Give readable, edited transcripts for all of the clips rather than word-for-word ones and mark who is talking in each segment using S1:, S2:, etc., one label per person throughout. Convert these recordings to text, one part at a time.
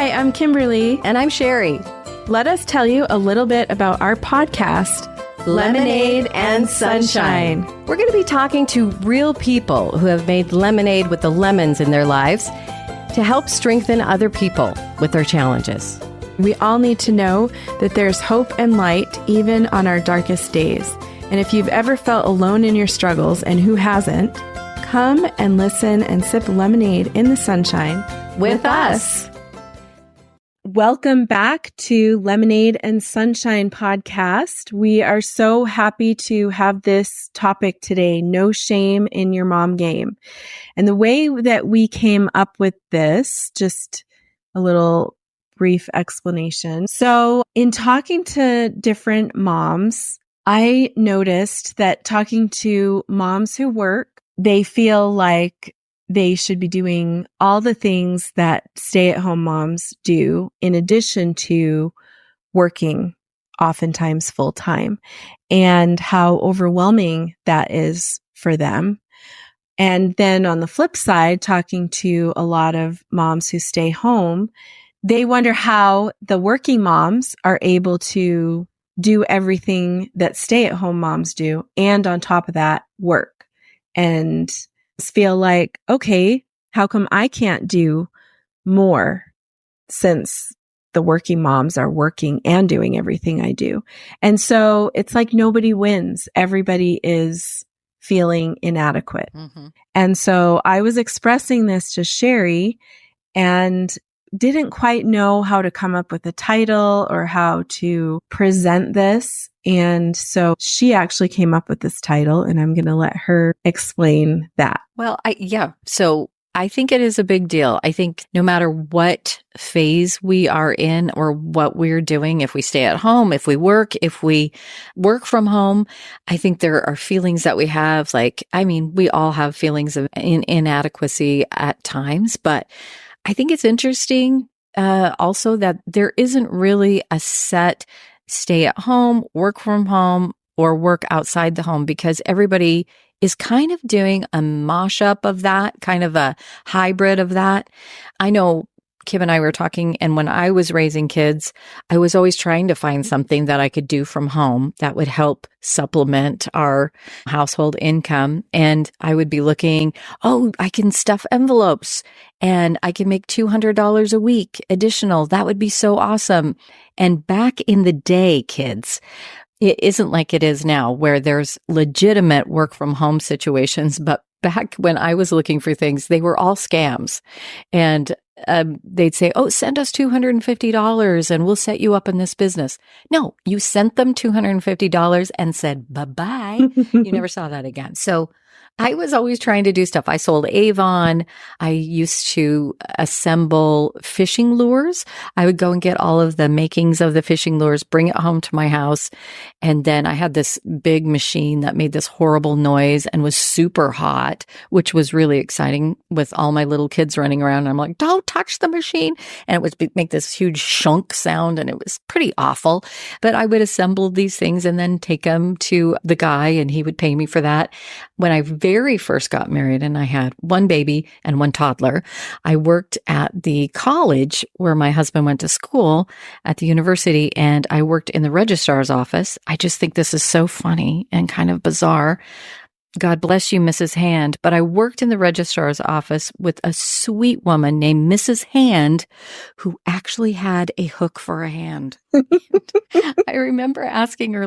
S1: Hi, I'm Kimberly.
S2: And I'm Sherri.
S1: Let us tell you a little bit about our podcast, Lemonade and Sunshine.
S2: We're going to be talking to real people who have made lemonade with the lemons in their lives to help strengthen other people with their challenges.
S1: We all need to know that there's hope and light even on our darkest days. And if you've ever felt alone in your struggles, and who hasn't, come and listen and sip lemonade in the sunshine with us. Welcome back to Lemonade and Sunshine podcast. We are so happy to have this topic today, no shame in your mom game. And the way that we came up with this, just a little brief explanation. So in talking to different moms, I noticed that talking to moms who work, they feel like they should be doing all the things that stay-at-home moms do in addition to working oftentimes full-time, and how overwhelming that is for them. And then on the flip side, talking to a lot of moms who stay home, they wonder how the working moms are able to do everything that stay-at-home moms do, and on top of that, work. And feel like, okay, how come I can't do more since the working moms are working and doing everything I do? And so it's like nobody wins. Everybody is feeling inadequate. Mm-hmm. And so I was expressing this to Sherri and didn't quite know how to come up with a title or how to present this. And so she actually came up with this title, and I'm going to let her explain that.
S2: Well, So I think it is a big deal. I think no matter what phase we are in or what we're doing, if we stay at home, if we work from home, I think there are feelings that we have. We all have feelings of inadequacy at times, but I think it's interesting also that there isn't really a set stay at home, work from home, or work outside the home, because everybody is kind of doing a mosh-up of that, kind of a hybrid of that. I know Kim and I were talking, and when I was raising kids, I was always trying to find something that I could do from home that would help supplement our household income. And I would be looking, I can stuff envelopes and I can make $200 a week additional. That would be so awesome. And back in the day, kids, it isn't like it is now where there's legitimate work from home situations. But back when I was looking for things, they were all scams. And they'd say, send us $250 and we'll set you up in this business. No, you sent them $250 and said, bye-bye. You never saw that again. So I was always trying to do stuff. I sold Avon. I used to assemble fishing lures. I would go and get all of the makings of the fishing lures, bring it home to my house. And then I had this big machine that made this horrible noise and was super hot, which was really exciting with all my little kids running around. And I'm like, don't touch the machine. And it would make this huge shunk sound, and it was pretty awful. But I would assemble these things and then take them to the guy, and he would pay me for that. When I very first got married and I had one baby and one toddler, I worked at the college where my husband went to school at the university, and I worked in the registrar's office. I just think this is so funny and kind of bizarre. God bless you, Mrs. Hand. But I worked in the registrar's office with a sweet woman named Mrs. Hand, who actually had a hook for a hand. I remember asking her,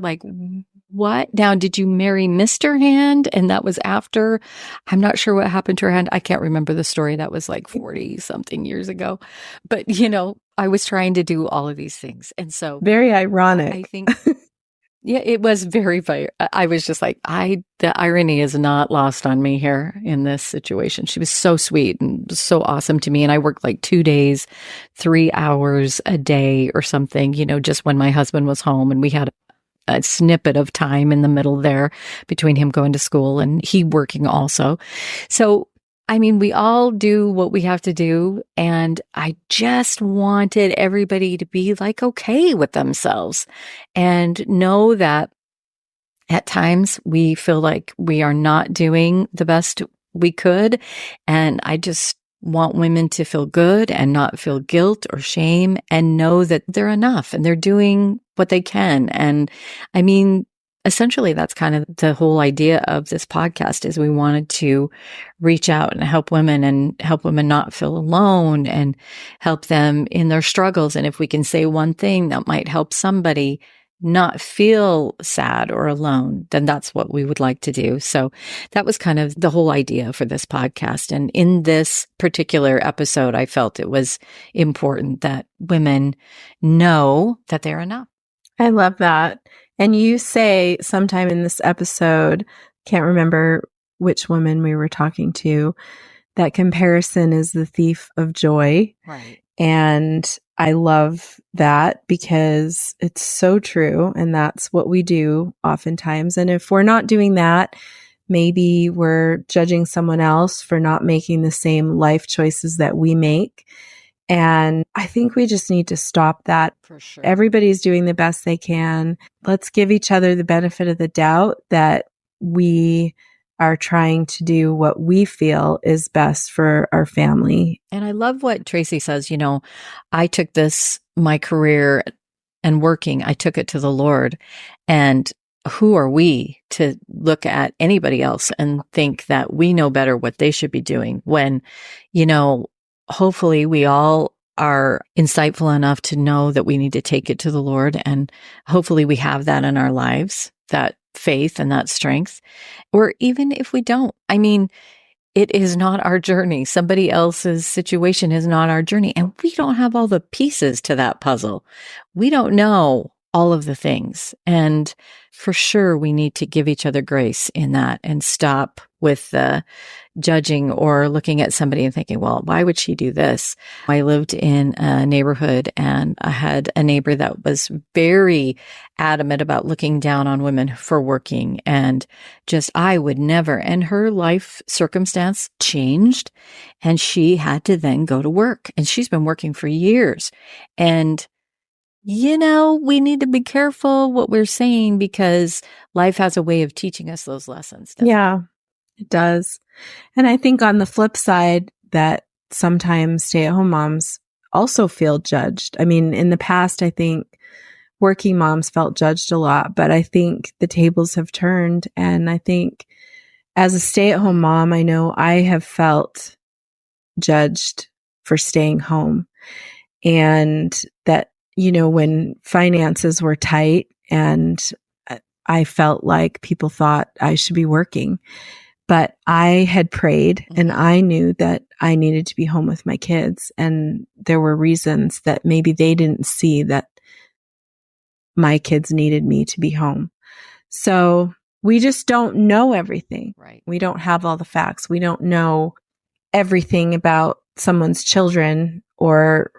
S2: what? Now, did you marry Mr. Hand? And that was after, I'm not sure what happened to her hand. I can't remember the story. That was 40 something years ago. But, I was trying to do all of these things. And so
S1: very ironic.
S2: I think, yeah, it was very, I was just the irony is not lost on me here in this situation. She was so sweet and so awesome to me. And I worked 2 days, 3 hours a day or something, just when my husband was home, and we had a snippet of time in the middle there between him going to school and he working also. So, we all do what we have to do. And I just wanted everybody to be okay with themselves and know that at times we feel like we are not doing the best we could. And I just want women to feel good and not feel guilt or shame and know that they're enough and they're doing what they can. And I mean, essentially, that's kind of the whole idea of this podcast is we wanted to reach out and help women not feel alone and help them in their struggles. And if we can say one thing that might help somebody not feel sad or alone, then that's what we would like to do. So that was kind of the whole idea for this podcast. And in this particular episode, I felt it was important that women know that they're enough.
S1: I love that. And you say sometime in this episode, can't remember which woman we were talking to, that comparison is the thief of joy.
S2: Right.
S1: And I love that because it's so true. And that's what we do oftentimes. And if we're not doing that, maybe we're judging someone else for not making the same life choices that we make. And I think we just need to stop that.
S2: For sure.
S1: Everybody's doing the best they can. Let's give each other the benefit of the doubt that we are trying to do what we feel is best for our family.
S2: And I love what Tracy says. You know, I took my career and working, I took it to the Lord. And who are we to look at anybody else and think that we know better what they should be doing when, you know, hopefully we all are insightful enough to know that we need to take it to the Lord. And hopefully we have that in our lives, that faith and that strength. Or even if we don't, I mean, it is not our journey. Somebody else's situation is not our journey. And we don't have all the pieces to that puzzle. We don't know all of the things. And for sure, we need to give each other grace in that and stop with the judging or looking at somebody and thinking, well, why would she do this? I lived in a neighborhood and I had a neighbor that was very adamant about looking down on women for working and just, I would never. And her life circumstance changed and she had to then go to work and she's been working for years. And you know, we need to be careful what we're saying because life has a way of teaching us those lessons.
S1: Yeah, it does. And I think on the flip side that sometimes stay-at-home moms also feel judged. I mean, in the past, I think working moms felt judged a lot, but I think the tables have turned. And I think as a stay-at-home mom, I know I have felt judged for staying home. And that, you know, when finances were tight and I felt like people thought I should be working, but I had prayed and I knew that I needed to be home with my kids. And there were reasons that maybe they didn't see that my kids needed me to be home. So we just don't know everything.
S2: Right.
S1: We don't have all the facts. We don't know everything about someone's children or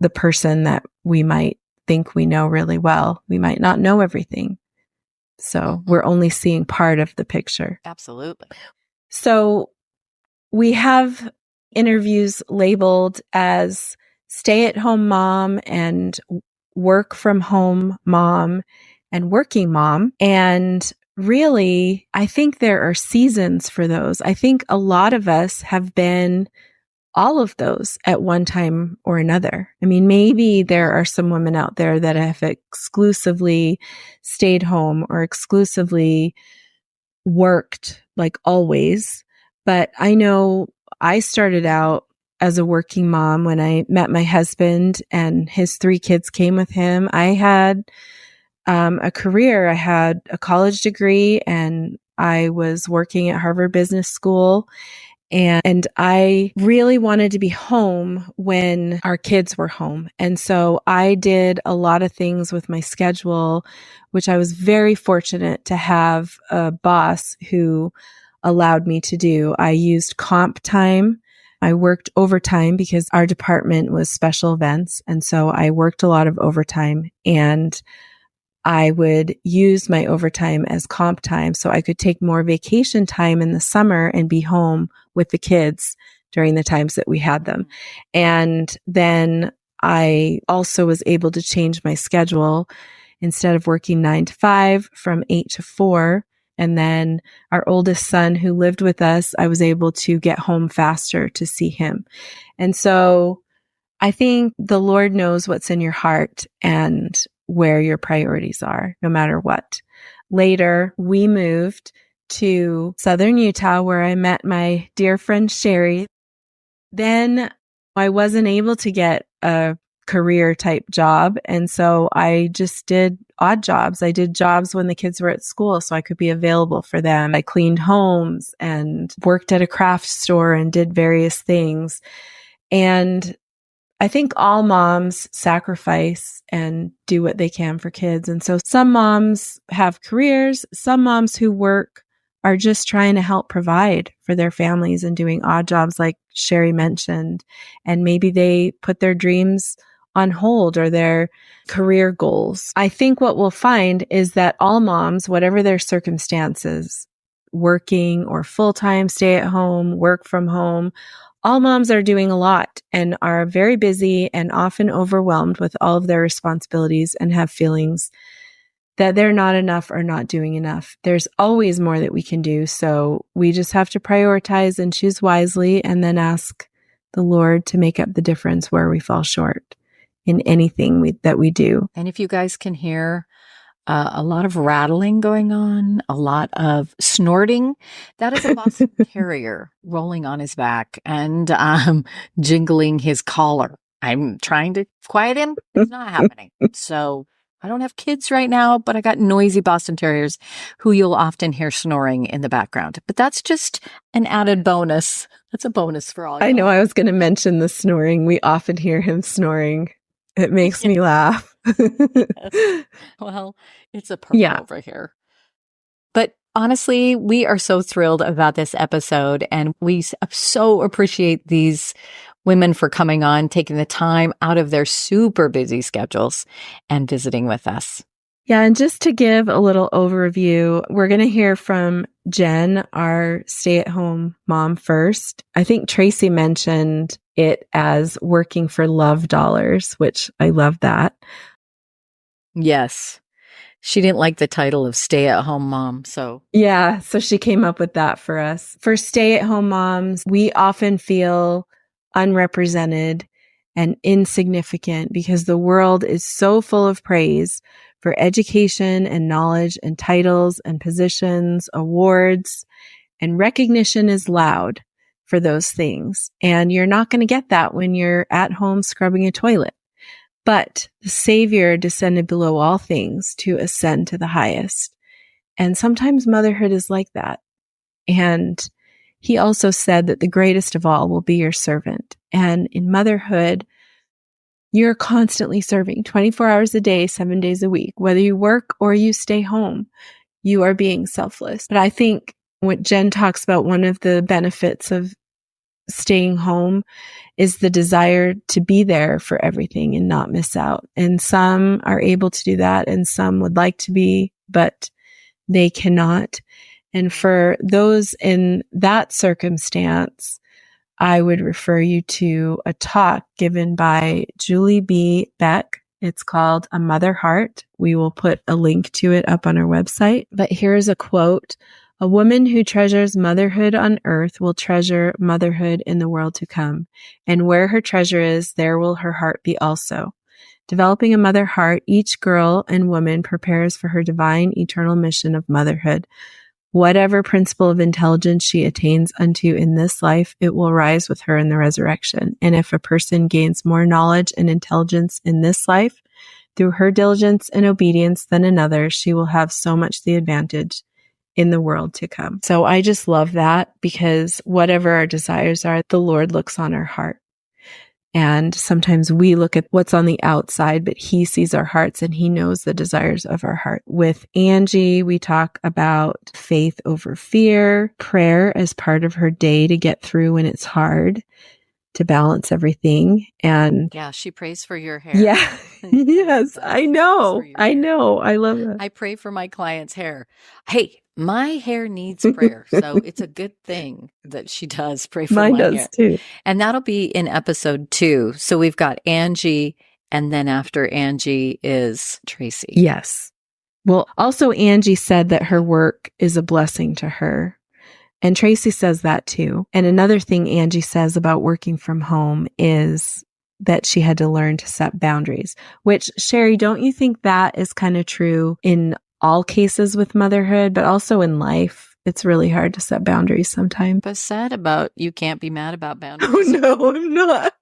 S1: the person that we might think we know really well. We might not know everything. So we're only seeing part of the picture.
S2: Absolutely.
S1: So we have interviews labeled as stay-at-home mom and work from home mom and working mom. And really, I think there are seasons for those. I think a lot of us have been all of those at one time or another. I mean, maybe there are some women out there that have exclusively stayed home or exclusively worked like always. But I know I started out as a working mom when I met my husband and his 3 kids came with him. I had a career. I had a college degree and I was working at Harvard Business School. And I really wanted to be home when our kids were home. And so I did a lot of things with my schedule, which I was very fortunate to have a boss who allowed me to do. I used comp time. I worked overtime because our department was special events. And so I worked a lot of overtime and I would use my overtime as comp time so I could take more vacation time in the summer and be home with the kids during the times that we had them. And then I also was able to change my schedule instead of working 9 to 5 from 8 to 4 And then our oldest son who lived with us, I was able to get home faster to see him. And so I think the Lord knows what's in your heart and where your priorities are, no matter what. Later, we moved to Southern Utah where I met my dear friend Sherri. Then I wasn't able to get a career type job. And so I just did odd jobs. I did jobs when the kids were at school so I could be available for them. I cleaned homes and worked at a craft store and did various things. And I think all moms sacrifice and do what they can for kids. And so some moms have careers, some moms who work are just trying to help provide for their families and doing odd jobs like Sherri mentioned. And maybe they put their dreams on hold or their career goals. I think what we'll find is that all moms, whatever their circumstances, working or full-time, stay at home, work from home, all moms are doing a lot and are very busy and often overwhelmed with all of their responsibilities and have feelings that they're not enough or not doing enough. There's always more that we can do. So we just have to prioritize and choose wisely and then ask the Lord to make up the difference where we fall short in anything that we do.
S2: And if you guys can hear a lot of rattling going on, a lot of snorting, that is a Boston Terrier rolling on his back and jingling his collar. I'm trying to quiet him. It's not happening. So I don't have kids right now, but I got noisy Boston Terriers who you'll often hear snoring in the background. But that's just an added bonus. That's a bonus for all y'all.
S1: I know I was going to mention the snoring. We often hear him snoring. It makes me laugh.
S2: Yes. Well, it's a perk over here. But honestly, we are so thrilled about this episode, and we so appreciate these women for coming on, taking the time out of their super busy schedules and visiting with us.
S1: Yeah, and just to give a little overview, we're going to hear from Jen, our stay-at-home mom first. I think Tracy mentioned it as working for love dollars, which I love that.
S2: Yes. She didn't like the title of stay-at-home mom, so.
S1: Yeah, so she came up with that for us. For stay-at-home moms, we often feel unrepresented and insignificant because the world is so full of praise for education and knowledge and titles and positions, awards, and recognition is loud for those things. And you're not going to get that when you're at home scrubbing a toilet. But the Savior descended below all things to ascend to the highest. And sometimes motherhood is like that. And he also said that the greatest of all will be your servant. And in motherhood, you're constantly serving 24 hours a day, 7 days a week. Whether you work or you stay home, you are being selfless. But I think what Jen talks about, one of the benefits of staying home is the desire to be there for everything and not miss out. And some are able to do that and some would like to be, but they cannot. And for those in that circumstance, I would refer you to a talk given by Julie B. Beck. It's called A Mother Heart. We will put a link to it up on our website. But here's a quote. A woman who treasures motherhood on earth will treasure motherhood in the world to come. And where her treasure is, there will her heart be also. Developing a mother heart, each girl and woman prepares for her divine eternal mission of motherhood. Whatever principle of intelligence she attains unto in this life, it will rise with her in the resurrection. And if a person gains more knowledge and intelligence in this life through her diligence and obedience than another, she will have so much the advantage in the world to come. So I just love that because whatever our desires are, the Lord looks on our heart. And sometimes we look at what's on the outside, but he sees our hearts and he knows the desires of our heart. With Angie, we talk about faith over fear, prayer as part of her day to get through when it's hard, to balance everything. And
S2: yeah, she prays for your hair.
S1: Yeah. Yes, I know. I know. I love that.
S2: I pray for my clients' hair. Hey, my hair needs prayer. So it's a good thing that she does pray for
S1: Mine
S2: my
S1: does
S2: hair.
S1: too.
S2: And that'll be in episode 2. So we've got Angie, and then after Angie is Tracy.
S1: Yes. Well, also Angie said that her work is a blessing to her. And Tracy says that too. And another thing Angie says about working from home is that she had to learn to set boundaries, which, Sherri, don't you think that is kind of true in all cases with motherhood, but also in life? It's really hard to set boundaries sometimes.
S2: But said about you can't be mad about boundaries.
S1: Oh, no, I'm not.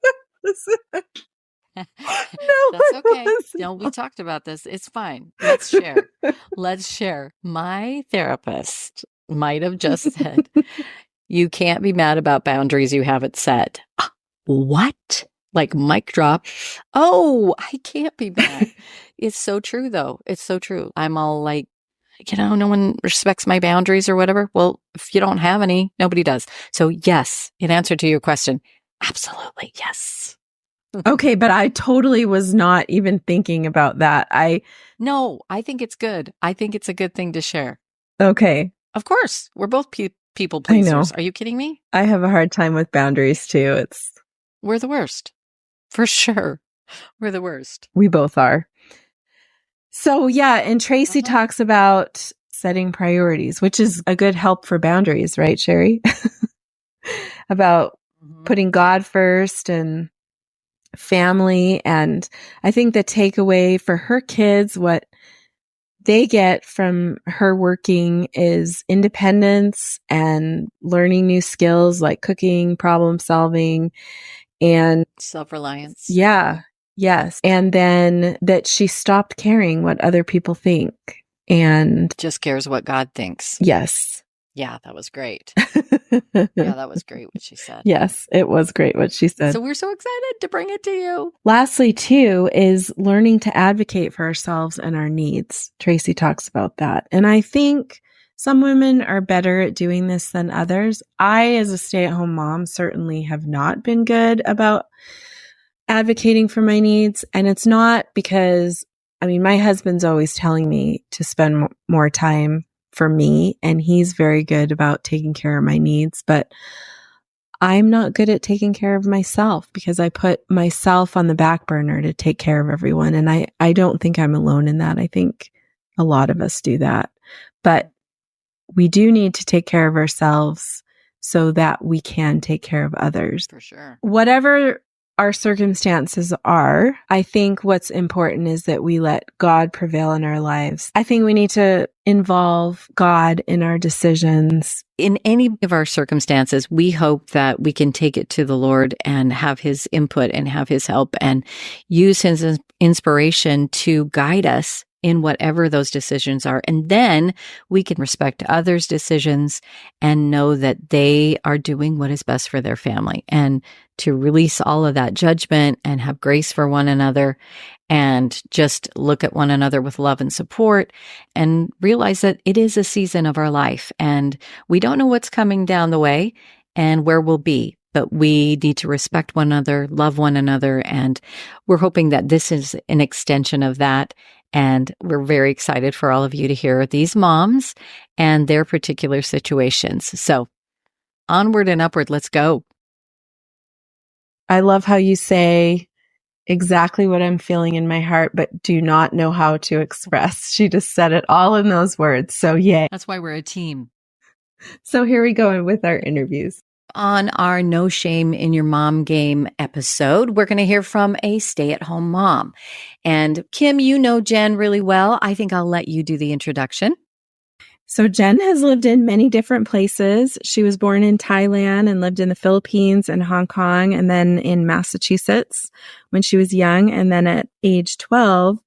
S2: No,
S1: I
S2: that's okay.
S1: was
S2: No, we
S1: not.
S2: talked about this. It's fine. Let's share. Let's share. My therapist might have just said, you can't be mad about boundaries you haven't set. What? Like mic drop. Oh, I can't be mad. It's so true, though. It's so true. I'm all like, no one respects my boundaries or whatever. Well, if you don't have any, nobody does. So yes, in answer to your question, absolutely yes.
S1: Okay, but I totally was not even thinking about that.
S2: No, I think it's good. I think it's a good thing to share.
S1: Okay.
S2: Of course, we're both people
S1: I know.
S2: pleasers. Are you kidding me?
S1: I have a hard time with boundaries too.
S2: We're the worst. For sure. We're the worst.
S1: We both are. So yeah, and Tracy talks about setting priorities, which is a good help for boundaries, right, Sherri? About putting God first and family. And I think the takeaway for her kids, what they get from her working is independence and learning new skills like cooking, problem solving, and
S2: self-reliance.
S1: Yeah. Yes. And then that she stopped caring what other people think and
S2: just cares what God thinks.
S1: Yes.
S2: Yeah, that was great. Yeah, that was great what she said.
S1: Yes, it was great what she said.
S2: So we're so excited to bring it to you.
S1: Lastly, too, is learning to advocate for ourselves and our needs. Tracy talks about that. And I think some women are better at doing this than others. I, as a stay-at-home mom, certainly have not been good about advocating for my needs. And it's not because, my husband's always telling me to spend more time for me, and he's very good about taking care of my needs, but I'm not good at taking care of myself because I put myself on the back burner to take care of everyone. And I don't think I'm alone in that. I think a lot of us do that, but we do need to take care of ourselves so that we can take care of others.
S2: For sure.
S1: Whatever our circumstances are, I think what's important is that we let God prevail in our lives. I think we need to involve God in our decisions.
S2: In any of our circumstances, we hope that we can take it to the Lord and have His input and have His help and use His inspiration to guide us in whatever those decisions are. And then we can respect others' decisions and know that they are doing what is best for their family, and to release all of that judgment and have grace for one another and just look at one another with love and support and realize that it is a season of our life and we don't know what's coming down the way and where we'll be. But we need to respect one another, love one another, and we're hoping that this is an extension of that. And we're very excited for all of you to hear these moms and their particular situations. So onward and upward, let's go.
S1: I love how you say exactly what I'm feeling in my heart, but do not know how to express. She just said it all in those words. So yay.
S2: That's why we're a team.
S1: So here we go with our interviews.
S2: On our No Shame in Your Mom Game episode, we're going to hear from a stay-at-home mom. And Kim, you know Jen really well. I think I'll let you do the introduction.
S1: So Jen has lived in many different places. She was born in Thailand and lived in the Philippines and Hong Kong and then in Massachusetts when she was young. And then at age 12,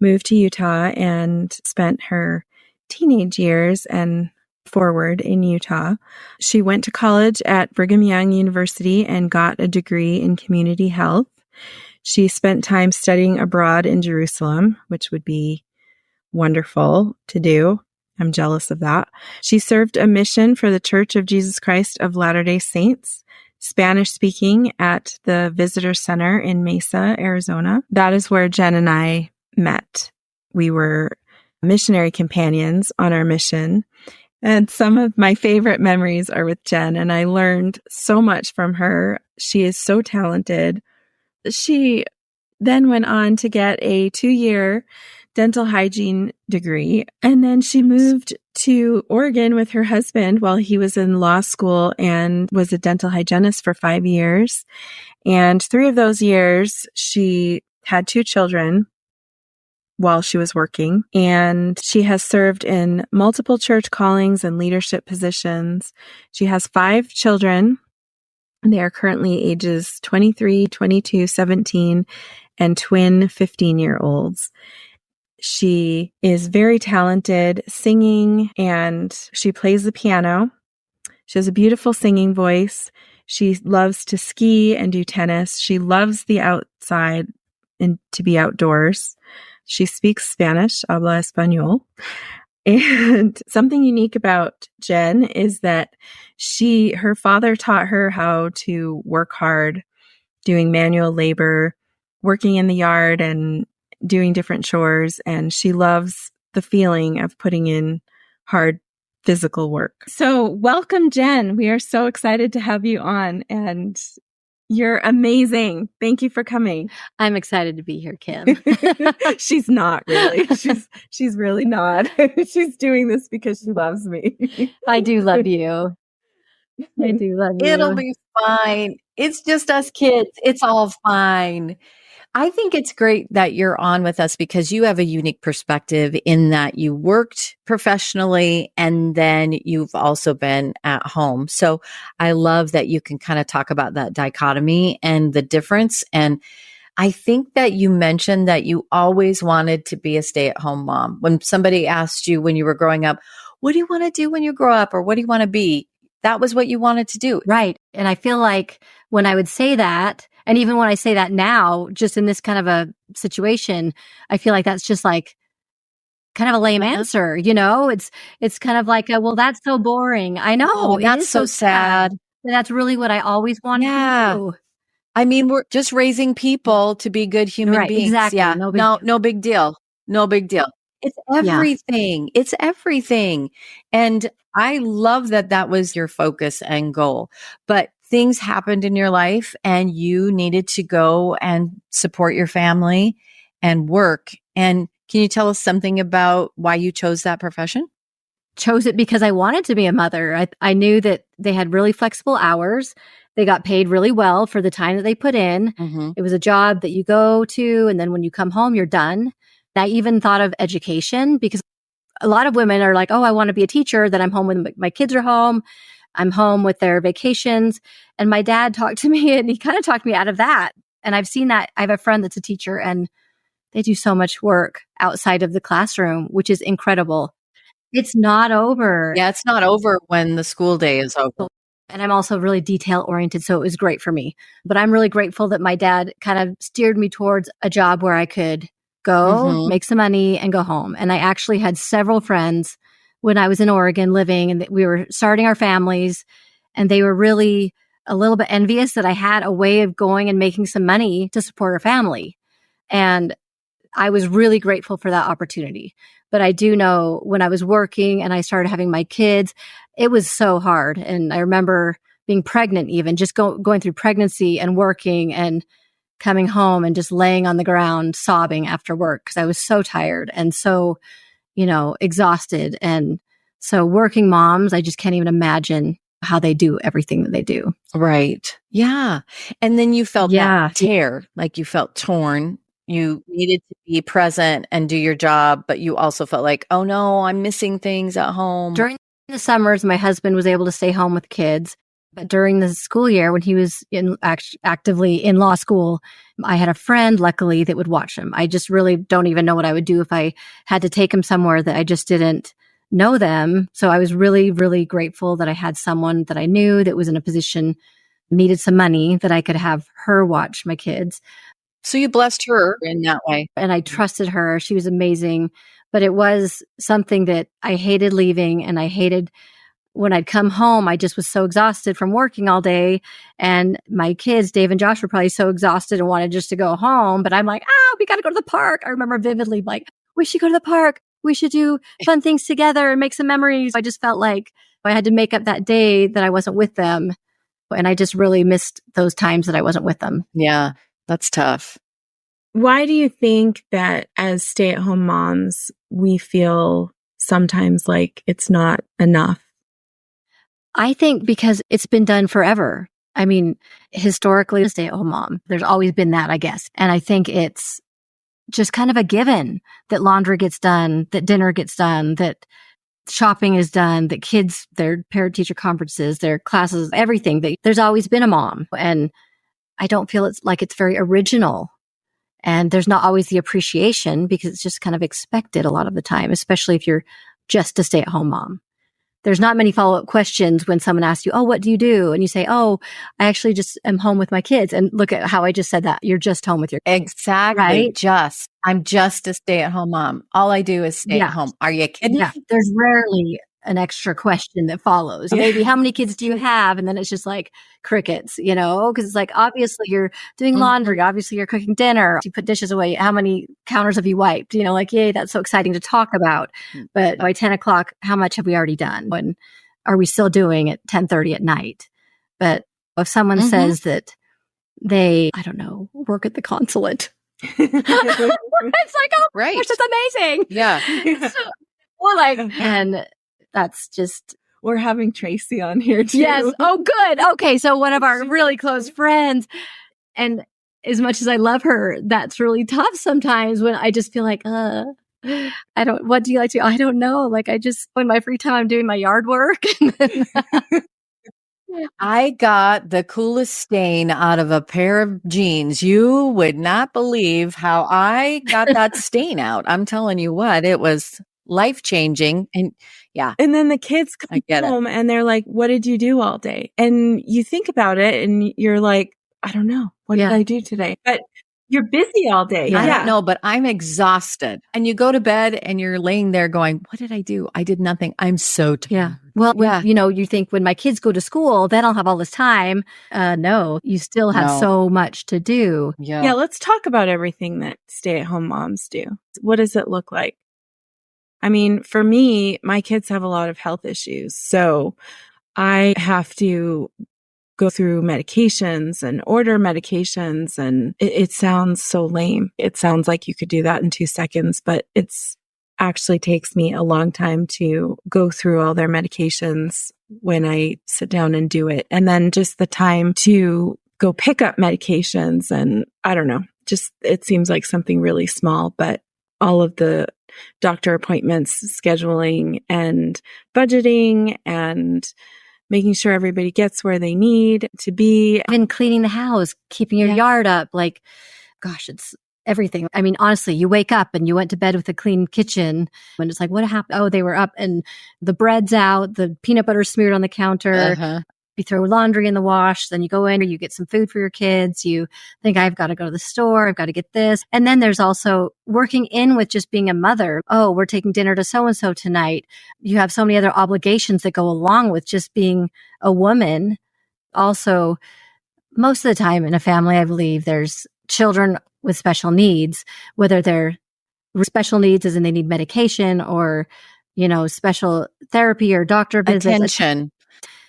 S1: moved to Utah and spent her teenage years and forward in Utah. She went to college at Brigham Young University and got a degree in community health. She spent time studying abroad in Jerusalem, which would be wonderful to do. I'm jealous of that. She served a mission for the Church of Jesus Christ of Latter-day Saints, Spanish speaking at the Visitor Center in Mesa, Arizona. That is where Jen and I met. We were missionary companions on our mission. And some of my favorite memories are with Jen, and I learned so much from her. She is so talented. She then went on to get a 2-year dental hygiene degree. And then she moved to Oregon with her husband while he was in law school and was a dental hygienist for 5 years. And 3 of those years, she had 2 children while she was working. And she has served in multiple church callings and leadership positions. She has 5 children. They are currently ages 23, 22, 17, and twin 15-year-olds. She is very talented singing, and she plays the piano. She has a beautiful singing voice. She loves to ski and do tennis. She loves the outside and to be outdoors. She speaks Spanish, habla español. And something unique about Jen is that her father taught her how to work hard, doing manual labor, working in the yard and doing different chores. And she loves the feeling of putting in hard physical work. So welcome, Jen. We are so excited to have you on, and you're amazing. Thank you for coming.
S3: I'm excited to be here, Kim.
S1: She's not really. She's really not. She's doing this because she loves me.
S3: I do love you. I do love you.
S2: It'll be fine. It's just us kids. It's all fine. I think it's great that you're on with us because you have a unique perspective in that you worked professionally and then you've also been at home. So I love that you can kind of talk about that dichotomy and the difference. And I think that you mentioned that you always wanted to be a stay-at-home mom. When somebody asked you when you were growing up, what do you want to do when you grow up, or what do you want to be? That was what you wanted to do.
S3: Right. And I feel like when I would say that, and even when I say that now, just in this kind of a situation, I feel like that's just like kind of a lame answer. You know, it's kind of like, well, that's so boring. I know.
S2: Oh, that's so sad.
S3: But that's really what I always wanted to do.
S2: I mean, we're just raising people to be good human beings.
S3: Exactly.
S2: Yeah. No big deal. No big deal. It's everything. Yeah. It's everything. And I love that was your focus and goal. But things happened in your life and you needed to go and support your family and work. And can you tell us something about why you chose that profession?
S3: Chose it because I wanted to be a mother. I knew that they had really flexible hours. They got paid really well for the time that they put in. Mm-hmm. It was a job that you go to, and then when you come home, you're done. I even thought of education because a lot of women are like, oh, I want to be a teacher. Then I'm home when my kids are home. I'm home with their vacations. And my dad talked to me and he kind of talked me out of that. And I've seen that. I have a friend that's a teacher and they do so much work outside of the classroom, which is incredible. It's not over.
S2: Yeah, it's not over when the school day is over.
S3: And I'm also really detail oriented. So it was great for me. But I'm really grateful that my dad kind of steered me towards a job where I could go, make some money, and go home. And I actually had several friends when I was in Oregon living, and we were starting our families, and they were really a little bit envious that I had a way of going and making some money to support our family. And I was really grateful for that opportunity. But I do know when I was working and I started having my kids, it was so hard. And I remember being pregnant, even just going through pregnancy and working and coming home and just laying on the ground sobbing after work because I was so tired and so, exhausted. And so working moms, I just can't even imagine how they do everything that they do.
S2: Right. Yeah. And then you felt that tear, like you felt torn. You needed to be present and do your job, but you also felt like, oh no, I'm missing things at home.
S3: During the summers, my husband was able to stay home with kids. But during the school year, when he was actively in law school, I had a friend, luckily, that would watch him. I just really don't even know what I would do if I had to take him somewhere that I just didn't know them. So I was really, really grateful that I had someone that I knew that was in a position, needed some money, that I could have her watch my kids.
S2: So you blessed her in that way.
S3: And I trusted her. She was amazing. But it was something that I hated leaving, and I hated when I'd come home. I just was so exhausted from working all day. And my kids, Dave and Josh, were probably so exhausted and wanted just to go home. But I'm like, we got to go to the park. I remember vividly, like, we should go to the park. We should do fun things together and make some memories. I just felt like I had to make up that day that I wasn't with them. And I just really missed those times that I wasn't with them.
S2: Yeah, that's tough.
S1: Why do you think that as stay-at-home moms, we feel sometimes like it's not enough?
S3: I think because it's been done forever. I mean, historically, a stay-at-home mom, there's always been that, I guess. And I think it's just kind of a given that laundry gets done, that dinner gets done, that shopping is done, that kids, their parent-teacher conferences, their classes, everything. There's always been a mom. And I don't feel it's like it's very original. And there's not always the appreciation because it's just kind of expected a lot of the time, especially if you're just a stay-at-home mom. There's not many follow-up questions when someone asks you, oh, what do you do? And you say, oh, I actually just am home with my kids. And look at how I just said that. You're just home with your kids.
S2: Exactly.
S3: Right?
S2: I'm just a stay-at-home mom. All I do is stay at home. Are you kidding?
S3: Yeah. There's rarely an extra question that follows. Maybe how many kids do you have? And then it's just like crickets, because it's like, obviously you're doing laundry. Obviously you're cooking dinner. You put dishes away. How many counters have you wiped? Like, yay, that's so exciting to talk about. But by 10 o'clock, how much have we already done? When are we still doing at 10:30 at night? But if someone says that they, I don't know, work at the consulate, it's like, oh,
S2: right.
S3: gosh, that's amazing.
S2: Yeah.
S3: And that's just.
S1: We're having Tracy on here too.
S3: Yes. Oh, good. Okay. So one of our really close friends. And as much as I love her, that's really tough sometimes when I just feel like, what do you like to do? I don't know. Like in my free time, I'm doing my yard work.
S2: I got the coolest stain out of a pair of jeans. You would not believe how I got that stain out. I'm telling you what, it was life-changing. And yeah.
S1: And then the kids come home and they're like, what did you do all day? And you think about it and you're like, I don't know. What did I do today? But you're busy all day.
S2: I don't know, but I'm exhausted. And you go to bed and you're laying there going, what did I do? I did nothing. I'm so tired.
S3: Yeah. Well, you think when my kids go to school, then I'll have all this time. No, you still have so much to do.
S1: Yeah. Let's talk about everything that stay-at-home moms do. What does it look like? I mean, for me, my kids have a lot of health issues. So I have to go through medications and order medications. And it sounds so lame. It sounds like you could do that in 2 seconds, but it's actually takes me a long time to go through all their medications when I sit down and do it. And then just the time to go pick up medications. And I don't know, just it seems like something really small, but all of the doctor appointments, scheduling and budgeting and making sure everybody gets where they need to be.
S3: And cleaning the house, keeping your yard up. Like, gosh, it's everything. I mean, honestly, you wake up and you went to bed with a clean kitchen and it's like, what happened? Oh, they were up and the bread's out, the peanut butter smeared on the counter. You throw laundry in the wash, then you go in or you get some food for your kids. You think, I've got to go to the store. I've got to get this. And then there's also working in with just being a mother. Oh, we're taking dinner to so-and-so tonight. You have so many other obligations that go along with just being a woman. Also, most of the time in a family, I believe there's children with special needs, whether they're special needs as in they need medication or, special therapy or doctor visits.
S2: Attention.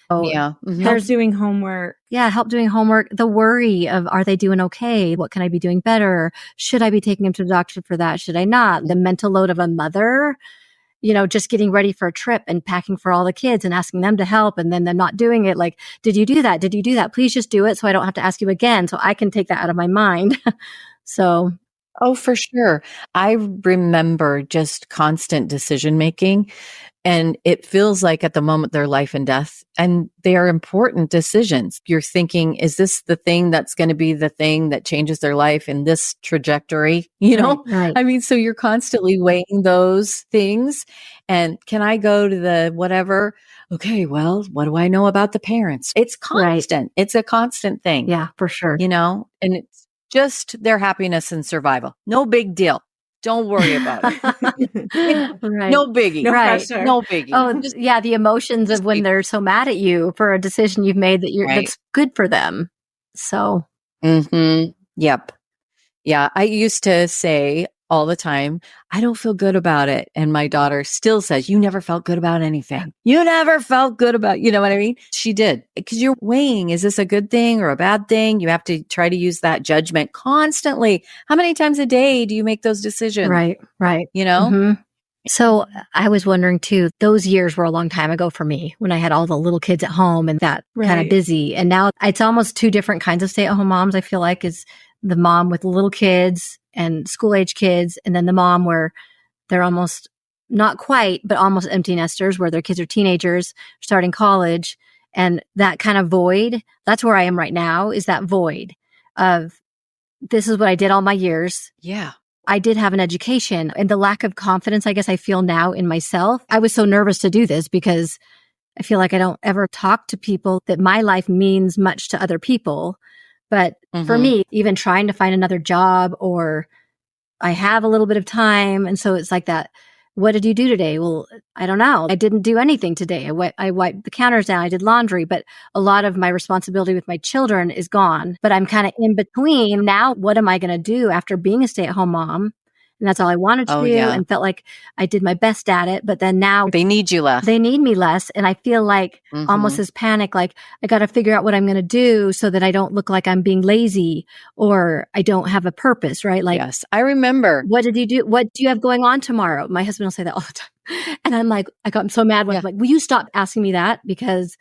S1: Help doing homework.
S3: Yeah, help doing homework. The worry of, are they doing okay? What can I be doing better? Should I be taking them to the doctor for that? Should I not? The mental load of a mother, just getting ready for a trip and packing for all the kids and asking them to help and then them not doing it. Like, did you do that? Did you do that? Please just do it so I don't have to ask you again. So I can take that out of my mind. So.
S2: Oh, for sure. I remember just constant decision making. And it feels like at the moment they're life and death, and they are important decisions. You're thinking, is this the thing that's going to be the thing that changes their life in this trajectory?
S3: Right.
S2: I mean, so you're constantly weighing those things. And can I go to the whatever? Okay, well, what do I know about the parents? It's constant. Right. It's a constant thing.
S3: Yeah, for sure.
S2: And it's just their happiness and survival. No big deal. Don't worry about it.
S3: Right.
S2: No biggie.
S3: No
S2: pressure. No biggie.
S3: Oh, the emotions of when they're so mad at you for a decision you've made that that's good for them. So.
S2: Yep. Yeah. I used to say all the time, I don't feel good about it. And my daughter still says, you never felt good about anything. You never felt good about, you know what I mean? She did. Because you're weighing, is this a good thing or a bad thing? You have to try to use that judgment constantly. How many times a day do you make those decisions?
S3: Right.
S2: You know?
S3: Mm-hmm. So I was wondering too, those years were a long time ago for me when I had all the little kids at home and that kind of busy. And now it's almost two different kinds of stay-at-home moms, I feel like, is the mom with little kids and school-age kids, and then the mom where they're almost not quite, but almost empty nesters where their kids are teenagers, starting college. And that kind of void, that's where I am right now, is that void of this is what I did all my years.
S2: Yeah.
S3: I did have an education, and the lack of confidence, I guess I feel now in myself. I was so nervous to do this because I feel like I don't ever talk to people that my life means much to other people. But for me, even trying to find another job, or I have a little bit of time. And so it's like that. What did you do today? Well, I don't know. I didn't do anything today. I wiped the counters down. I did laundry, but a lot of my responsibility with my children is gone. But I'm kind of in between now. What am I going to do after being a stay-at-home mom? And that's all I wanted to do, and felt like I did my best at it. But then now
S2: they need you less.
S3: They need me less. And I feel like almost this panic, like I got to figure out what I'm going to do so that I don't look like I'm being lazy or I don't have a purpose, right? Like,
S2: yes, I remember.
S3: What did you do? What do you have going on tomorrow? My husband will say that all the time. And I'm like, I got so mad when I'm like, will you stop asking me that? Because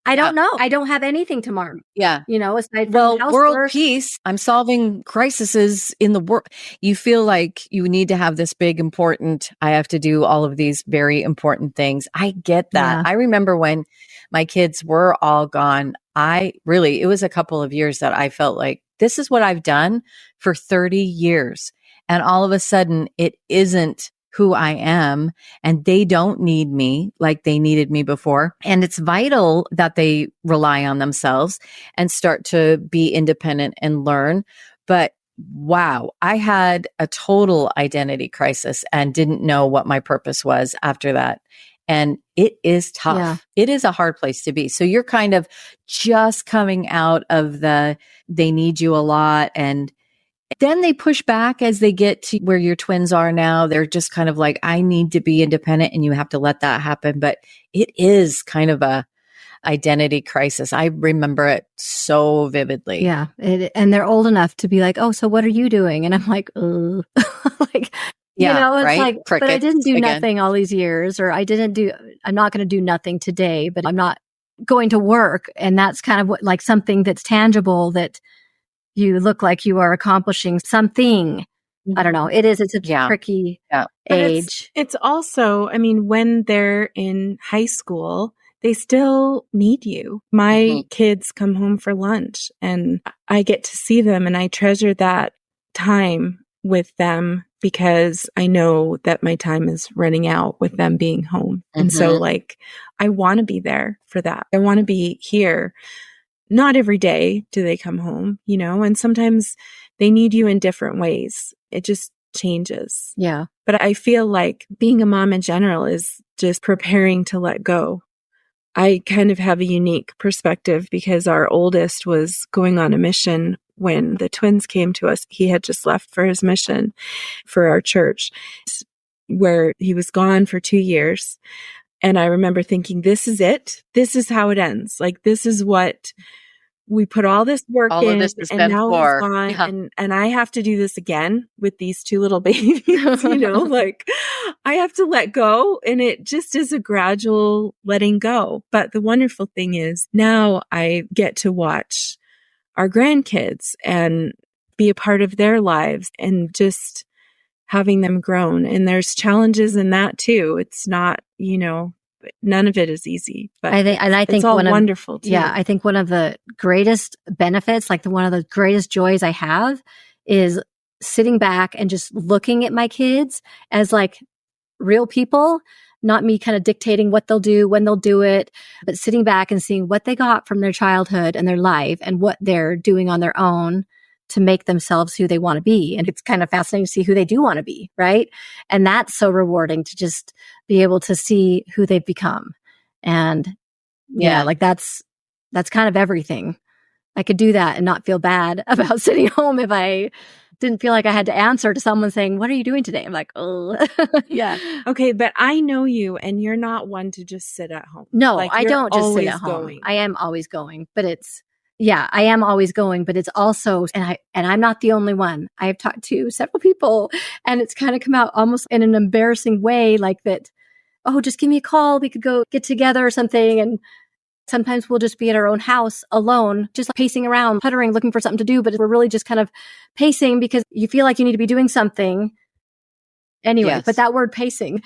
S3: I don't know. I don't have anything tomorrow.
S2: Yeah.
S3: You know, aside
S2: from
S3: housework.
S2: World peace. I'm solving crises in the world. You feel like you need to have this big, important, I have to do all of these very important things. I get that.
S3: Yeah.
S2: I remember when my kids were all gone, it was a couple of years that I felt like this is what I've done for 30 years. And all of a sudden it isn't who I am, and they don't need me like they needed me before. And it's vital that they rely on themselves and start to be independent and learn. But wow, I had a total identity crisis and didn't know what my purpose was after that. And it is tough.
S3: Yeah.
S2: It is a hard place to be. So you're kind of just coming out of they need you a lot, and then they push back as they get to where your twins are now. They're just kind of like, I need to be independent, and you have to let that happen. But it is kind of a identity crisis. I remember it so vividly.
S3: Yeah. And they're old enough to be like, oh, so what are you doing? And I'm like, like,
S2: yeah,
S3: you know, it's
S2: right?
S3: like,
S2: Crickets
S3: but I didn't do
S2: again.
S3: nothing all these years, or I'm not going to do nothing today, but I'm not going to work. And that's kind of what, like, something that's tangible that you look like you are accomplishing something. I don't know. It's a tricky age.
S1: It's also, I mean, when they're in high school, they still need you. My kids come home for lunch and I get to see them, and I treasure that time with them because I know that my time is running out with them being home. And so, like, I want to be there for that. I want to be here. Not every day do they come home, you know, and sometimes they need you in different ways. It just changes.
S3: Yeah.
S1: But I feel like being a mom in general is just preparing to let go. I kind of have a unique perspective because our oldest was going on a mission when the twins came to us. He had just left for his mission for our church, where he was gone for 2 years. And I remember thinking, this is it. This is how it ends. Like, this is what we put all this work
S2: all
S1: in,
S2: of this is
S1: and now
S2: for.
S1: it's gone, and I have to do this again with these 2 little babies, you know, like I have to let go, and it just is a gradual letting go. But the wonderful thing is now I get to watch our grandkids and be a part of their lives and just having them grown. And there's challenges in that too. It's not, you know, none of it is easy, but I think it's all wonderful too.
S3: Yeah. I think one of the greatest benefits, like one of the greatest joys I have, is sitting back and just looking at my kids as like real people, not me kind of dictating what they'll do, when they'll do it, but sitting back and seeing what they got from their childhood and their life and what they're doing on their own to make themselves who they want to be. And it's kind of fascinating to see who they do want to be, right? And that's so rewarding to just be able to see who they've become. And like that's kind of everything. I could do that and not feel bad about sitting home if I didn't feel like I had to answer to someone saying, what are you doing today? I'm like, oh,
S1: yeah. Okay. But I know you, and you're not one to just sit at home.
S3: No,
S1: Like,
S3: I
S1: you're
S3: don't just sit
S1: always
S3: at home.
S1: going.
S3: I am always going, but I am always going, but it's also, and I'm not the only one. I have talked to several people, and it's kind of come out almost in an embarrassing way, like that, oh, just give me a call. We could go get together or something. And sometimes we'll just be at our own house alone, just pacing around, puttering, looking for something to do. But we're really just kind of pacing because you feel like you need to be doing something. Anyway,
S2: Yes.
S3: but that word pacing,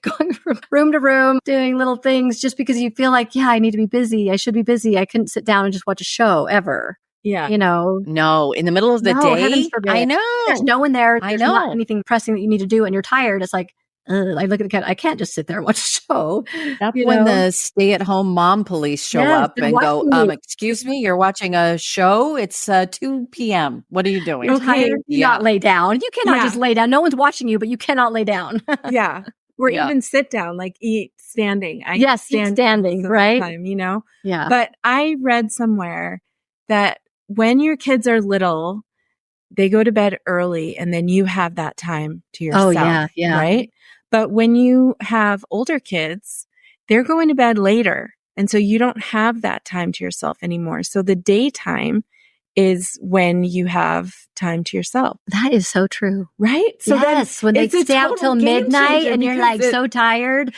S3: going from room to room, doing little things just because you feel like, yeah, I need to be busy. I should be busy. I couldn't sit down and just watch a show ever.
S1: Yeah.
S2: No, in the middle of the
S3: No,
S2: day.
S3: heavens forbid.
S2: I know.
S3: There's no one there.
S2: I
S3: There's
S2: know.
S3: not anything pressing that you need to do and you're tired. It's like, I look at the cat. I can't just sit there and watch a show.
S2: That's when the stay-at-home mom police show up
S3: they're
S2: and go,
S3: watching you.
S2: excuse me, you're watching a show? It's 2 p.m. What are you doing?
S3: You're tired. Do not lay down. You cannot just lay down. No one's watching you, but you cannot lay down.
S1: Yeah. Or
S2: Yeah.
S1: even sit down, like eat standing.
S3: Yes, eat standing, right?
S1: Time,
S3: Yeah.
S1: But I read somewhere that when your kids are little, they go to bed early, and then you have that time to yourself.
S3: Oh, yeah.
S1: Right? But when you have older kids, they're going to bed later. And so you don't have that time to yourself anymore. So the daytime is when you have time to yourself.
S3: That is so true.
S1: Right? So
S3: yes. When they stay out till midnight and you're like so tired.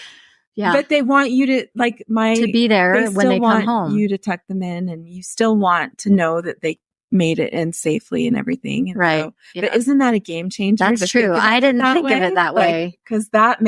S3: Yeah.
S1: But they want you to
S3: to be there when they come home.
S1: You to tuck them in, and you still want to know that they made it in safely and everything. And
S3: right.
S1: So, but isn't that a game changer?
S3: That's true. I didn't think of it that way.
S1: Because that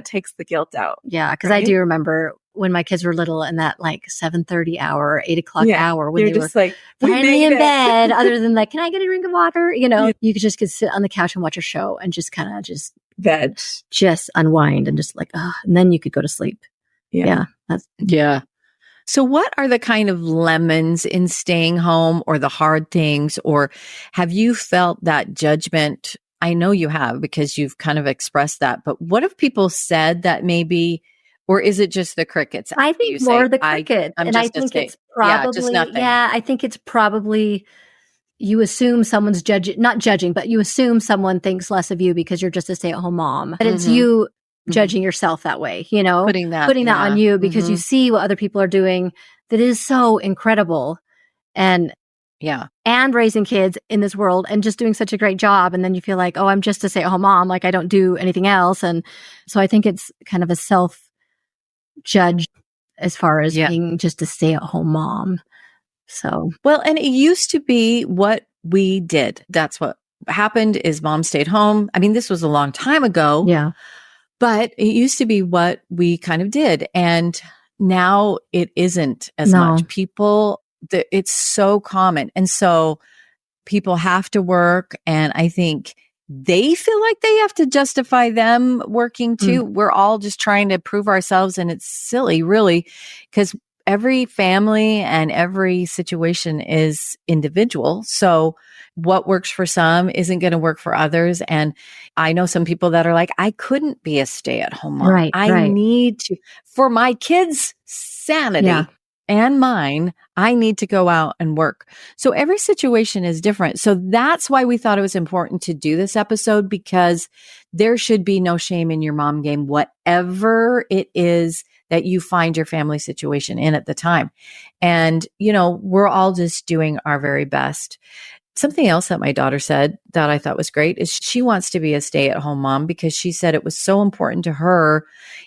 S1: takes the guilt out.
S3: Yeah. Because I do remember when my kids were little and that 7:30 hour, 8 o'clock hour when they were finally in bed, other than can I get a drink of water? You could sit on the couch and watch a show and just kind of
S1: veg,
S3: just unwind and just and then you could go to sleep. Yeah.
S2: Yeah. So what are the kind of lemons in staying home, or the hard things, or have you felt that judgment? I know you have, because you've kind of expressed that, but what have people said that maybe, or is it just the crickets?
S3: I think more the cricket.
S2: I think it's
S3: probably,
S2: just nothing.
S3: Yeah, I think it's probably, you assume someone's not judging, but you assume someone thinks less of you because you're just a stay-at-home mom. But it's you judging yourself that way, putting that on you because you see what other people are doing that is so incredible, and raising kids in this world and just doing such a great job. And then you feel like, oh, I'm just a stay-at-home mom. I don't do anything else. And so I think it's kind of a self-judge as far as being just a stay-at-home mom. So,
S2: well, and it used to be what we did. That's what happened, is mom stayed home. I mean, this was a long time ago.
S3: Yeah.
S2: But it used to be what we kind of did. And now it isn't as much. It's so common. And so people have to work. And I think they feel like they have to justify them working too. We're all just trying to prove ourselves. And it's silly, really, because every family and every situation is individual. So what works for some isn't going to work for others. And I know some people that are like, I couldn't be a stay-at-home mom.
S3: Right,
S2: I need to, for my kids' sanity and mine, I need to go out and work. So every situation is different. So that's why we thought it was important to do this episode, because there should be no shame in your mom game, whatever it is that you find your family situation in at the time. And, we're all just doing our very best. Something else that my daughter said that I thought was great is she wants to be a stay-at-home mom because she said it was so important to her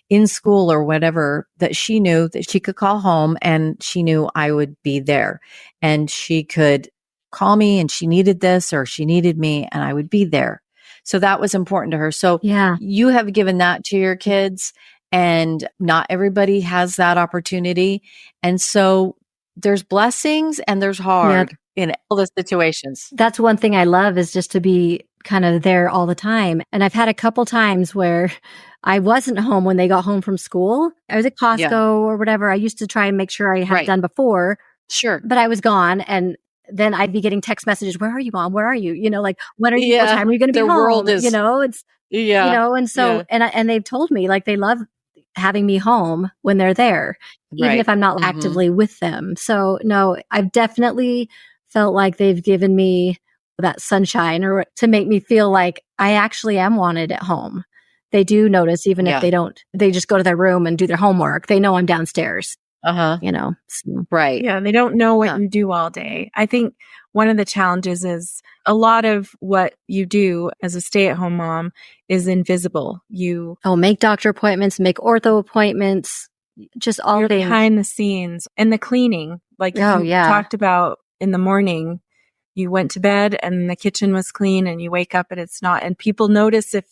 S2: in school or whatever that she knew that she could call home and she knew I would be there, and she could call me and she needed this or she needed me and I would be there. So that was important to her. So you have given that to your kids, and not everybody has that opportunity. And so there's blessings and there's hard in all the situations.
S3: That's one thing I love, is just to be kind of there all the time. And I've had a couple times where I wasn't home when they got home from school. I was at Costco or whatever. I used to try and make sure I had done before.
S2: Sure.
S3: But I was gone, and then I'd be getting text messages. Where are you, Mom? Where are you? When are you? What time are you going to be home?
S2: World is,
S3: it's and so and they've told me they love having me home when they're there, even if I'm not actively with them. So no, I've definitely felt like they've given me that sunshine or to make me feel like I actually am wanted at home. They do notice, even if they don't, they just go to their room and do their homework. They know I'm downstairs, so.
S2: Right.
S1: Yeah, they don't know what you do all day. I think one of the challenges is a lot of what you do as a stay-at-home mom is invisible. You
S3: make doctor appointments, make ortho appointments, just all things.
S1: Behind the scenes and the cleaning. Like you talked about in the morning, you went to bed and the kitchen was clean and you wake up and it's not. And people notice if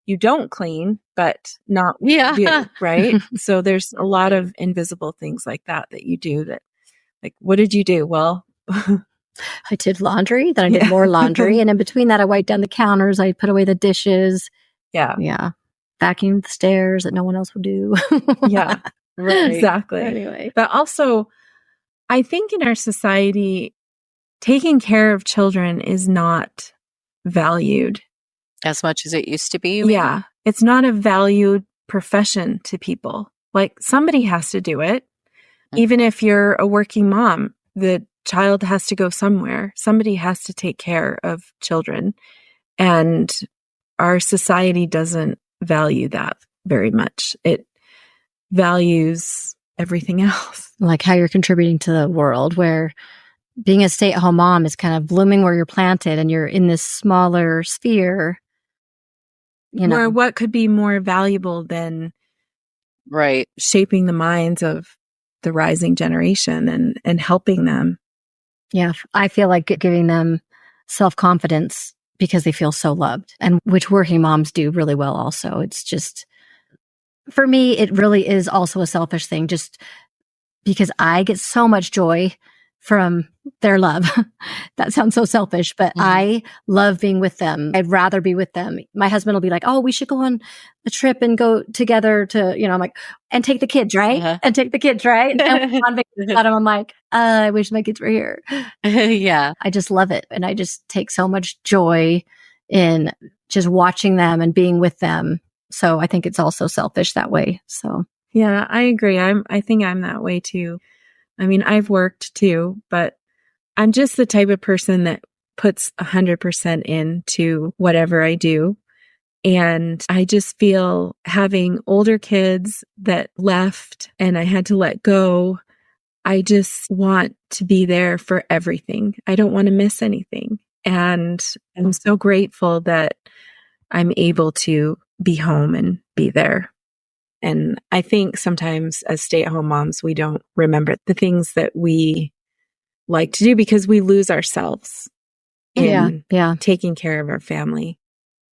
S1: you don't clean, but not you, right? So there's a lot of invisible things like that you do that, like, what did you do? Well,
S3: I did laundry, then I did more laundry. And in between that, I wiped down the counters. I put away the dishes.
S1: Yeah.
S3: Vacuumed the stairs that no one else would do.
S1: Yeah. Right. Exactly.
S3: Anyway.
S1: But also, I think in our society, taking care of children is not valued
S2: as much as it used to be.
S1: Yeah. It's not a valued profession to people. Like somebody has to do it. Even if you're a working mom, the child has to go somewhere. Somebody has to take care of children. And our society doesn't value that very much. It values everything else.
S3: Like how you're contributing to the world, where being a stay-at-home mom is kind of blooming where you're planted and you're in this smaller sphere.
S1: Or what could be more valuable than shaping the minds of the rising generation and helping them.
S3: Yeah, I feel like giving them self-confidence because they feel so loved, and which working moms do really well also. It's just, for me, it really is also a selfish thing, just because I get so much joy from their love. That sounds so selfish, but I love being with them. I'd rather be with them. My husband will be like, oh, we should go on a trip and go together to, I'm like, and take the kids, right? And take the kids, right? And on vacation, I'm like, I wish my kids were here.
S2: Yeah.
S3: I just love it. And I just take so much joy in just watching them and being with them. So I think it's also selfish that way. So
S1: yeah, I agree. I think I'm that way too. I mean, I've worked too, but I'm just the type of person that puts 100% into whatever I do. And I just feel having older kids that left and I had to let go, I just want to be there for everything. I don't want to miss anything. And I'm so grateful that I'm able to be home and be there. And I think sometimes as stay-at-home moms, we don't remember the things that we like to do because we lose ourselves in taking care of our family.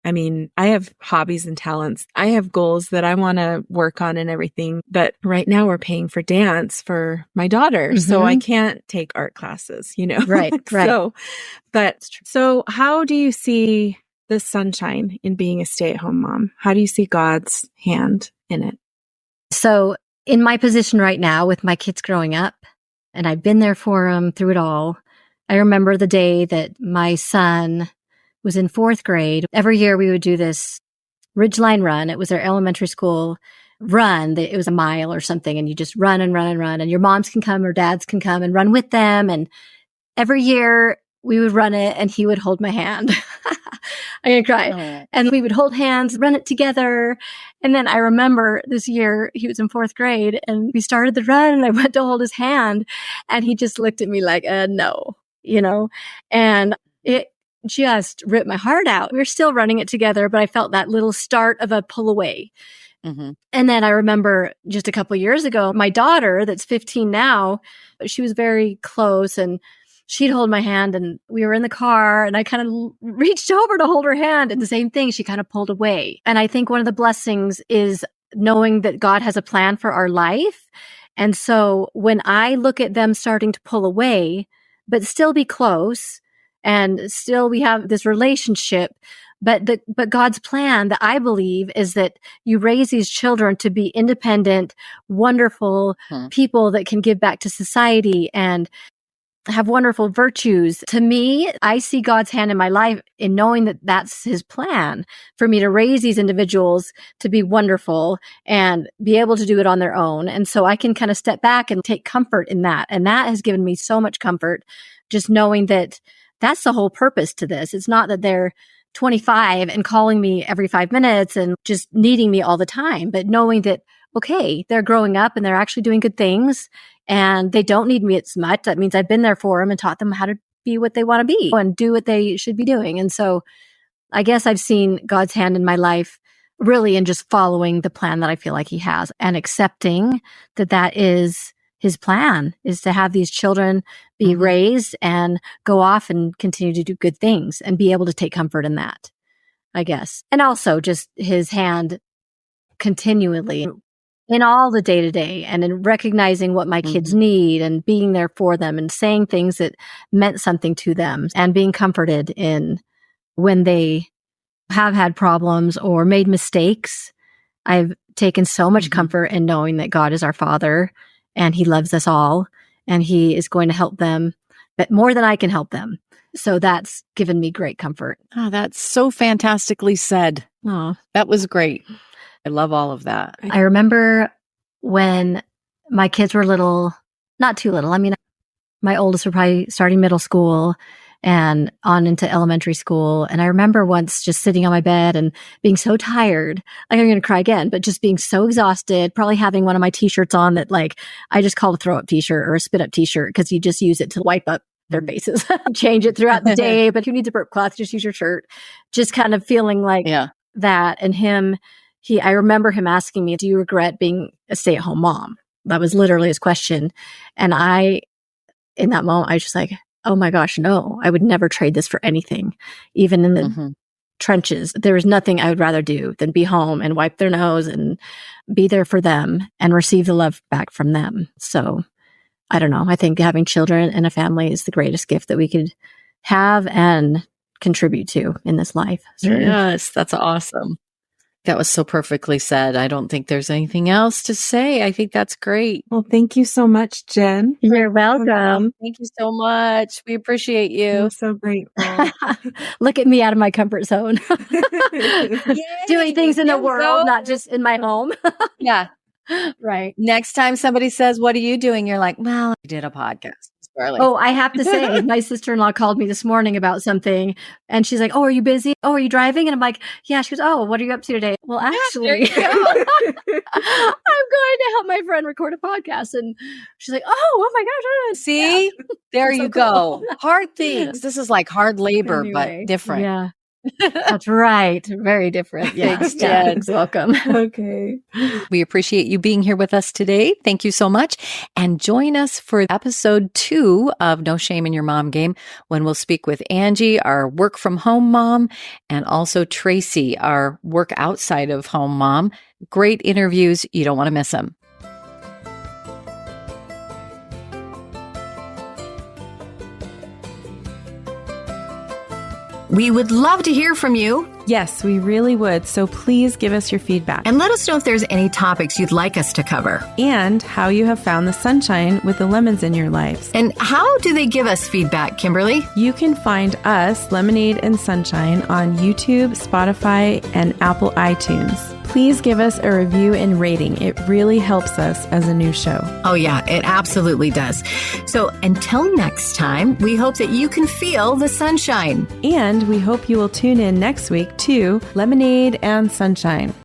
S1: I mean, I have hobbies and talents. I have goals that I want to work on and everything. But right now we're paying for dance for my daughter. So I can't take art classes,
S3: Right.
S1: So how do you see the sunshine in being a stay-at-home mom? How do you see God's hand in it?
S3: So in my position right now with my kids growing up, and I've been there for them through it all, I remember the day that my son was in 4th grade. Every year we would do this Ridgeline Run. It was our elementary school run. It was a mile or something, and you just run and run and run, and your moms can come or dads can come and run with them. And every year we would run it and he would hold my hand. I'm going to cry. Oh. And we would hold hands, run it together. And then I remember this year he was in 4th grade and we started the run and I went to hold his hand and he just looked at me like, no, and it just ripped my heart out. We were still running it together, but I felt that little start of a pull away. And then I remember just a couple years ago, my daughter that's 15 now, she was very close and she'd hold my hand and we were in the car and I kind of reached over to hold her hand and the same thing, she kind of pulled away. And I think one of the blessings is knowing that God has a plan for our life. And so when I look at them starting to pull away, but still be close and still we have this relationship, but God's plan that I believe is that you raise these children to be independent, wonderful people that can give back to society and have wonderful virtues. To me, I see God's hand in my life in knowing that that's his plan for me to raise these individuals to be wonderful and be able to do it on their own. And so I can kind of step back and take comfort in that. And that has given me so much comfort, just knowing that that's the whole purpose to this. It's not that they're 25 and calling me every 5 minutes and just needing me all the time, but knowing that, okay, they're growing up and they're actually doing good things and they don't need me as much. That means I've been there for them and taught them how to be what they want to be and do what they should be doing. And so I guess I've seen God's hand in my life really in just following the plan that I feel like he has and accepting that that is his plan, is to have these children be raised and go off and continue to do good things and be able to take comfort in that, I guess. And also just his hand continually in all the day to day and in recognizing what my kids need and being there for them and saying things that meant something to them and being comforted in when they have had problems or made mistakes. I've taken so much comfort in knowing that God is our Father and he loves us all and he is going to help them, but more than I can help them. So that's given me great comfort.
S2: Oh, that's so fantastically said.
S3: Oh,
S2: that was great. I love all of that.
S3: I remember when my kids were little, not too little. I mean, my oldest were probably starting middle school and on into elementary school. And I remember once just sitting on my bed and being so tired, like I'm going to cry again, but just being so exhausted, probably having one of my t-shirts on that like, I just called a throw up t-shirt or a spit up t-shirt because you just use it to wipe up their faces, change it throughout the day. But if you need to burp cloth, just use your shirt. Just kind of feeling like that. And I remember him asking me, do you regret being a stay-at-home mom? That was literally his question. And in that moment, I was just like, oh my gosh, no, I would never trade this for anything. Even in the trenches, there was nothing I would rather do than be home and wipe their nose and be there for them and receive the love back from them. So I don't know. I think having children and a family is the greatest gift that we could have and contribute to in this life.
S2: Yes, that's awesome. That was so perfectly said. I don't think there's anything else to say. I think that's great.
S1: Well, thank you so much, Jen.
S3: You're welcome.
S2: Thank you so much. We appreciate you.
S1: I'm so grateful.
S3: Look at me out of my comfort zone. Doing things in the world, not just in my home.
S2: Yeah.
S3: Right.
S2: Next time somebody says, what are you doing? You're like, well, I did a podcast.
S3: Oh, I have to say, my sister-in-law called me this morning about something and she's like, oh, are you busy? Oh, are you driving? And I'm like, yeah. She goes, oh, what are you up to today? Well, actually, I'm going to help my friend record a podcast. And she's like, oh my gosh.
S2: See, there you go. Hard things. This is like hard labor,
S3: Anyway,
S2: but different.
S3: Yeah. That's right. Very different. Yeah.
S2: Thanks, Jen.
S3: Welcome.
S1: Okay.
S2: We appreciate you being here with us today. Thank you so much. And join us for episode 2 of No Shame in Your Mom Game, when we'll speak with Angie, our work from home mom, and also Tracy, our work outside of home mom. Great interviews. You don't want to miss them.
S4: We would love to hear from you.
S1: Yes, we really would. So please give us your feedback
S4: And let us know if there's any topics you'd like us to cover.
S1: and how you have found the sunshine with the lemons in your lives.
S4: And how do they give us feedback, Kimberly?
S1: You can find us, Lemonade and Sunshine, on YouTube, Spotify, and Apple iTunes. Please give us a review and rating. It really helps us as a new show.
S4: Oh, yeah, it absolutely does. So until next time, we hope that you can feel the sunshine.
S1: And we hope you will tune in next week to Lemonade and Sunshine.